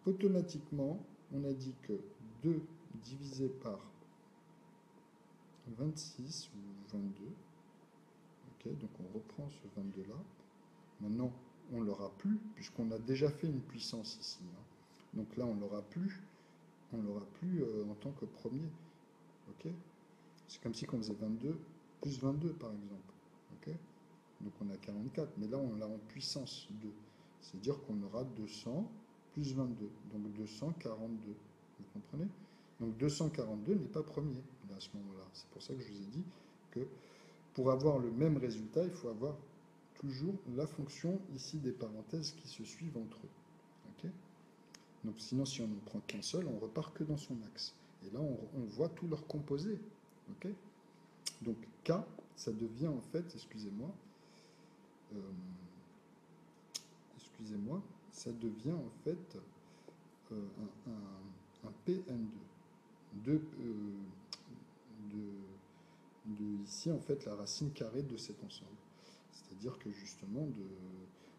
automatiquement, on a dit que 2 divisé par 26 ou 22, okay, donc on reprend ce 22-là. Maintenant, on ne l'aura plus, puisqu'on a déjà fait une puissance ici. Hein. Donc là, on ne l'aura plus en tant que premier. Okay, c'est comme si on faisait 22 plus 22, par exemple. Okay, donc on a 44, mais là, on l'a en puissance 2. C'est-à-dire qu'on aura 200 plus 22, donc 242. Vous comprenez? Donc 242 n'est pas premier à ce moment-là. C'est pour ça que je vous ai dit que pour avoir le même résultat, il faut avoir toujours la fonction ici des parenthèses qui se suivent entre eux. Okay, donc sinon, si on ne prend qu'un seul, on repart que dans son axe. Et là, on voit tous leurs composés. Okay, donc K, ça devient en fait, excusez-moi, ça devient en fait un PN2. De ici, en fait, la racine carrée de cet ensemble. C'est-à-dire que justement,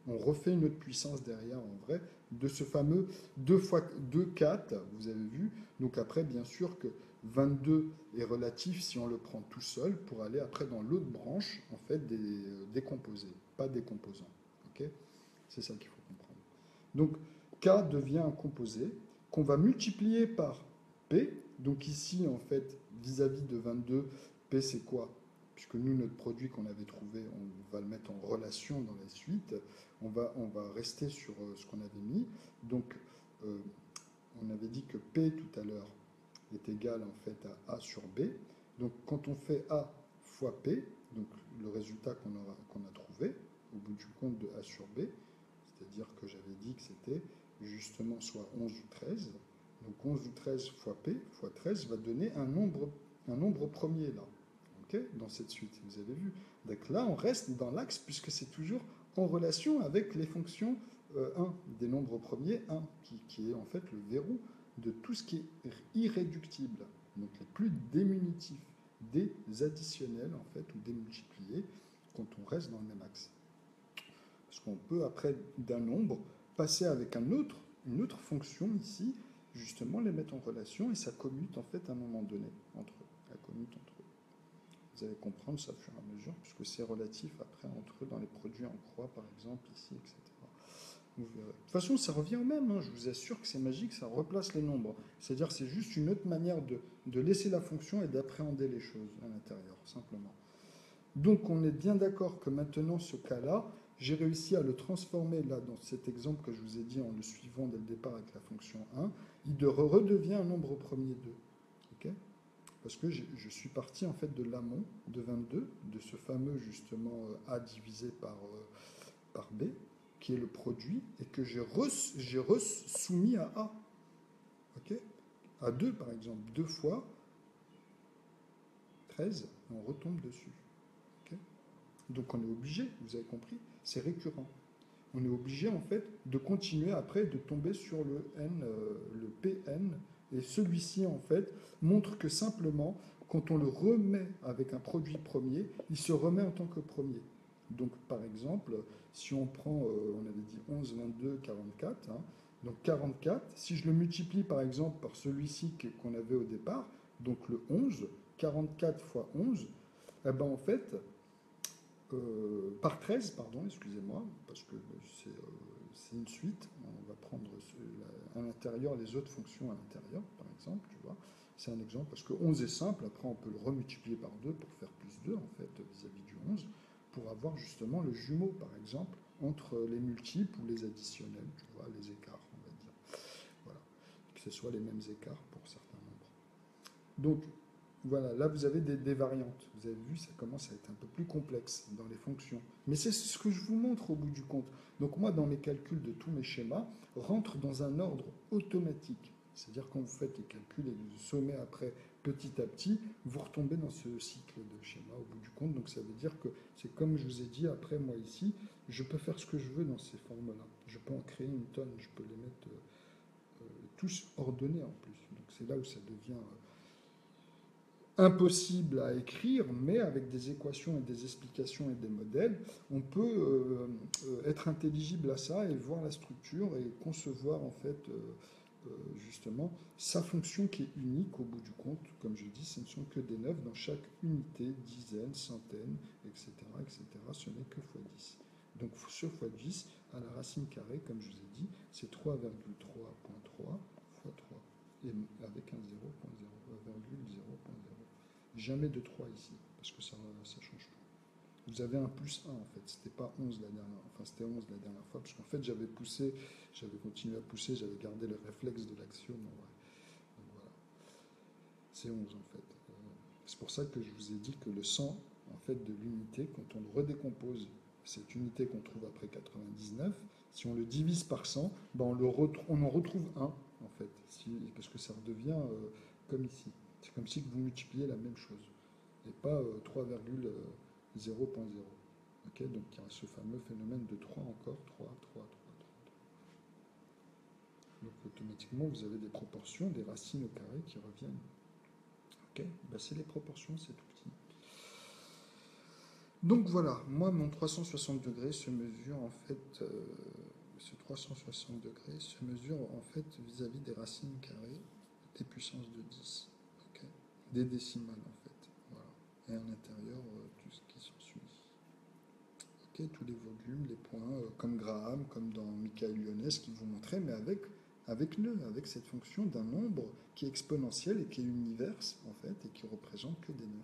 on refait une autre puissance derrière en vrai, de ce fameux 2 fois 2, 4, vous avez vu. Donc après, bien sûr que 22 est relatif si on le prend tout seul pour aller après dans l'autre branche, en fait, des composés, pas des composants. Okay, c'est ça qu'il faut comprendre. Donc, K devient un composé qu'on va multiplier par P. Donc ici, en fait, vis-à-vis de 22, P c'est quoi? Puisque nous, notre produit qu'on avait trouvé, on va le mettre en relation dans la suite. On va rester sur ce qu'on avait mis. Donc, on avait dit que P tout à l'heure est égal en fait à A sur B. Donc, quand on fait A fois P, donc le résultat qu'on a trouvé au bout du compte de A sur B, c'est-à-dire que j'avais dit que c'était justement soit 11 ou 13, Donc 11 ou 13 fois P fois 13 va donner un nombre premier là, okay, dans cette suite, vous avez vu. Donc là, on reste dans l'axe puisque c'est toujours en relation avec les fonctions 1, des nombres premiers 1, qui est en fait le verrou de tout ce qui est irréductible, donc les plus démunitifs, des additionnels en fait, ou des multipliés, quand on reste dans le même axe. Parce qu'on peut, après d'un nombre, passer avec une autre fonction ici, justement les mettre en relation, et ça commute en fait à un moment donné entre eux. Ça commute entre eux. Vous allez comprendre ça au fur et à mesure, puisque c'est relatif après entre eux dans les produits en croix, par exemple, ici, etc. Vous verrez. De toute façon, ça revient au même, hein. Je vous assure que c'est magique, ça replace les nombres. C'est-à-dire c'est juste une autre manière de laisser la fonction et d'appréhender les choses à l'intérieur, simplement. Donc on est bien d'accord que maintenant, ce cas-là, j'ai réussi à le transformer là dans cet exemple que je vous ai dit en le suivant dès le départ avec la fonction 1. Il redevient un nombre premier 2. Okay, parce que je suis parti en fait de l'amont de 22, de ce fameux justement A divisé par B, qui est le produit, et que j'ai soumis à A. Okay, à 2 par exemple. 2 fois 13, et on retombe dessus. Okay, donc on est obligé, vous avez compris, c'est récurrent. On est obligé en fait de continuer après de tomber sur le N, le PN, et celui-ci en fait montre que simplement quand on le remet avec un produit premier, il se remet en tant que premier. Donc par exemple, si on prend, on avait dit 11, 22, 44, hein, donc 44, si je le multiplie par exemple par celui-ci qu'on avait au départ, donc le 11, 44 fois 11, eh ben en fait, par 13, pardon, excusez-moi, parce que c'est une suite. On va prendre à l'intérieur les autres fonctions à l'intérieur, par exemple, tu vois. C'est un exemple, parce que 11 est simple, après on peut le remultiplier par 2 pour faire plus 2, en fait, vis-à-vis du 11, pour avoir justement le jumeau, par exemple, entre les multiples ou les additionnels, tu vois, les écarts, on va dire. Voilà, que ce soit les mêmes écarts pour certains nombres. Donc, voilà, là vous avez des variantes. Vous avez vu, ça commence à être un peu plus complexe dans les fonctions. Mais c'est ce que je vous montre au bout du compte. Donc moi, dans mes calculs de tous mes schémas, rentre dans un ordre automatique. C'est-à-dire quand vous faites les calculs et vous sommez après petit à petit, vous retombez dans ce cycle de schéma au bout du compte. Donc ça veut dire que c'est comme je vous ai dit, après moi ici, je peux faire ce que je veux dans ces formes-là. Je peux en créer une tonne, je peux les mettre tous ordonnés en plus. Donc c'est là où ça devient impossible à écrire, mais avec des équations et des explications et des modèles, on peut être intelligible à ça et voir la structure et concevoir en fait justement sa fonction qui est unique au bout du compte. Comme je dis, ce ne sont que des 9 dans chaque unité, dizaines, centaines, etc. etc. Ce n'est que x 10. Donc ce x 10 à la racine carrée, comme je vous ai dit, c'est 3,3.3 x 3, et avec un 0,0. Jamais de 3 ici, parce que ça change tout. Vous avez un plus 1 en fait, c'était pas 11 la dernière, enfin c'était 11 la dernière fois, parce qu'en fait j'avais continué à pousser, j'avais gardé le réflexe de l'axiome. Donc voilà, c'est 11 en fait. C'est pour ça que je vous ai dit que le 100 en fait de l'unité, quand on le redécompose, cette unité qu'on trouve après 99, si on le divise par 100, ben on en retrouve 1 en fait, parce que ça redevient comme ici. C'est comme si vous multipliez la même chose, et pas 3,0.0. Okay, donc il y a ce fameux phénomène de 3 encore, 3. Donc automatiquement, vous avez des proportions, des racines au carré qui reviennent. Okay, ben, c'est les proportions, c'est tout petit. Donc voilà, moi, mon 360 degrés se mesure en fait, ce 360 degrés se mesure en fait vis-à-vis des racines carrées des puissances de 10. Des décimales en fait, voilà. Et à l'intérieur tout ce qui s'ensuit. Okay, tous les volumes, les points, comme Graham, comme dans Michael Lyonès qui vous montrait, mais avec cette fonction d'un nombre qui est exponentiel et qui est universe en fait, et qui représente que des 9.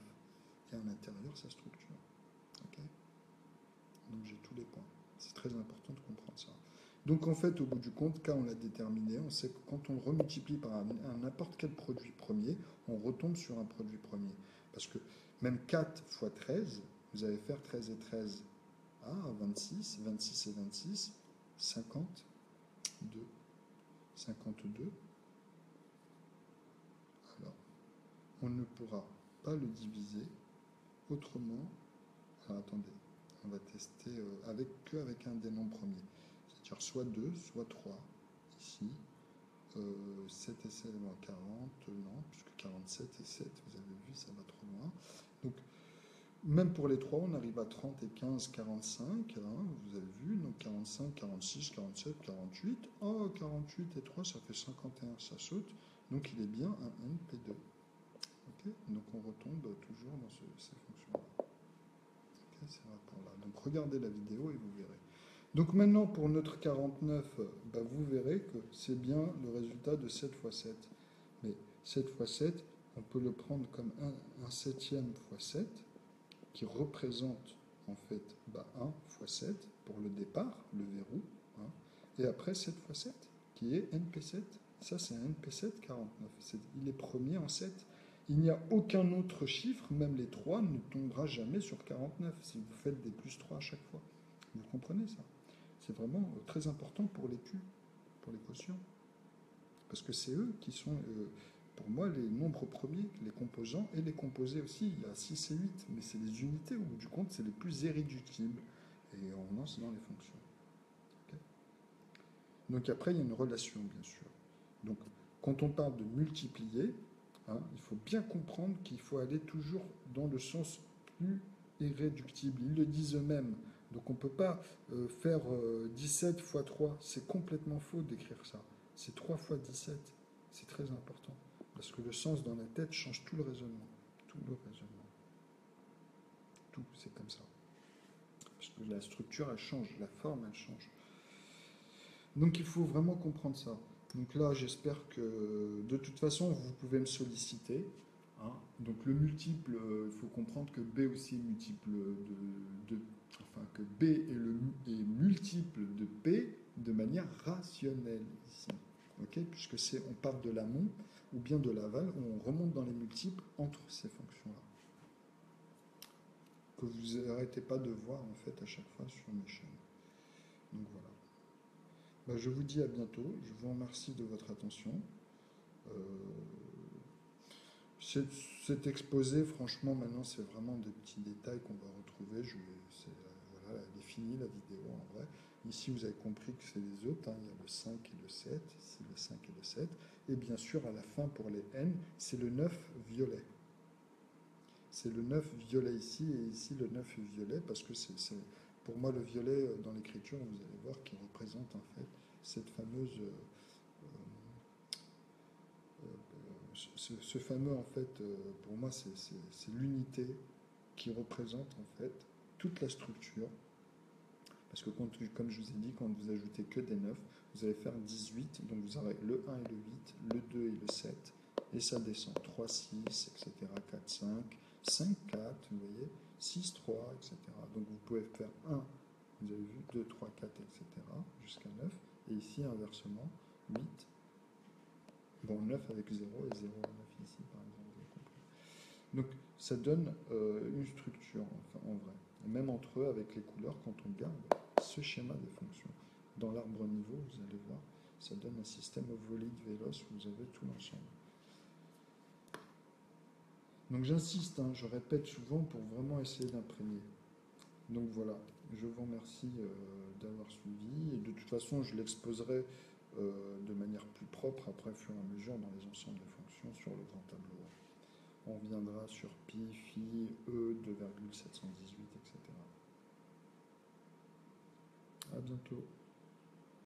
Et à l'intérieur sa structure. Okay, donc j'ai tous les points. C'est très important de comprendre ça. Donc en fait, au bout du compte, K on l'a déterminé, on sait que quand on le remultiplie par n'importe quel produit premier, on retombe sur un produit premier. Parce que même 4 fois 13, vous allez faire 13 et 13, 26, 26 et 26, 52. 52. on ne pourra pas le diviser autrement. Alors attendez, on va tester qu'avec un des nombres premiers. C'est-à-dire soit 2, soit 3, ici. 7 et 7, 40, non, puisque 47 et 7, vous avez vu, ça va trop loin. Donc, même pour les 3, on arrive à 30 et 15, 45, hein, vous avez vu, donc 45, 46, 47, 48. Oh, 48 et 3, ça fait 51, ça saute. Donc, il est bien un NP2. Okay, donc, on retombe toujours dans ces fonctions-là. Okay, ces rapports-là. Donc, regardez la vidéo et vous verrez. Donc maintenant, pour notre 49, vous verrez que c'est bien le résultat de 7 fois 7. Mais 7 fois 7, on peut le prendre comme un septième fois 7, qui représente en fait 1 fois 7 pour le départ, le verrou. Hein, et après 7 fois 7, qui est NP7. Ça, c'est un NP7 49. Il est premier en 7. Il n'y a aucun autre chiffre, même les 3, ne tombera jamais sur 49 si vous faites des plus 3 à chaque fois. Vous comprenez ça? C'est vraiment très important pour les Q, pour les quotients. Parce que c'est eux qui sont, pour moi, les nombres premiers, les composants et les composés aussi. Il y a 6 et 8, mais c'est les unités, au bout du compte, c'est les plus irréductibles. Et on lance dans les fonctions. Okay. Donc après, il y a une relation, bien sûr. Donc, quand on parle de multiplier, hein, il faut bien comprendre qu'il faut aller toujours dans le sens plus irréductible. Ils le disent eux-mêmes. Donc on ne peut pas faire 17 fois 3. C'est complètement faux d'écrire ça. C'est 3 fois 17. C'est très important. Parce que le sens dans la tête change tout le raisonnement. Tout le raisonnement. Tout, c'est comme ça. Parce que la structure, elle change. La forme, elle change. Donc il faut vraiment comprendre ça. Donc là, j'espère que de toute façon, vous pouvez me solliciter. Hein. Donc le multiple, il faut comprendre que B aussi est multiple que B est multiple de P de manière rationnelle ici. Okay, puisque on part de l'amont ou bien de l'aval, on remonte dans les multiples entre ces fonctions-là. Que vous n'arrêtez pas de voir en fait à chaque fois sur mes chaînes. Donc voilà. Je vous dis à bientôt. Je vous remercie de votre attention. Cet exposé, franchement, maintenant, c'est vraiment des petits détails qu'on va retrouver. Voilà, elle est finie, la vidéo, en vrai. Ici, vous avez compris que c'est les autres. Hein. Il y a le 5 et le 7. Ici, le 5 et le 7. Et bien sûr, à la fin, pour les N, c'est le 9 violet. C'est le 9 violet ici, et ici, le 9 violet, parce que c'est pour moi, le violet, dans l'écriture, vous allez voir, qui représente, en fait, cette fameuse... ce fameux, en fait, pour moi, c'est l'unité qui représente, en fait, toute la structure. Parce que, comme je vous ai dit, quand vous ajoutez que des 9, vous allez faire 18, donc vous aurez le 1 et le 8, le 2 et le 7, et ça descend 3, 6, etc., 4, 5, 5, 4, vous voyez, 6, 3, etc. Donc vous pouvez faire 1, vous avez vu, 2, 3, 4, etc., jusqu'à 9, et ici, inversement, 8, bon, 9 avec 0 et 0, 9 ici, par exemple, vous avez compris. Donc, ça donne une structure, enfin, en vrai. Et même entre eux, avec les couleurs, quand on garde ce schéma des fonctions. Dans l'arbre niveau, vous allez voir, ça donne un système ovoïde véloce où vous avez tout l'ensemble. Donc, j'insiste, hein, je répète souvent pour vraiment essayer d'imprégner. Donc, voilà. Je vous remercie d'avoir suivi. Et de toute façon, je l'exposerai de manière plus propre après, au fur et à mesure, dans les ensembles de fonctions sur le grand tableau. On reviendra sur pi, phi, e, 2,718, etc. À bientôt.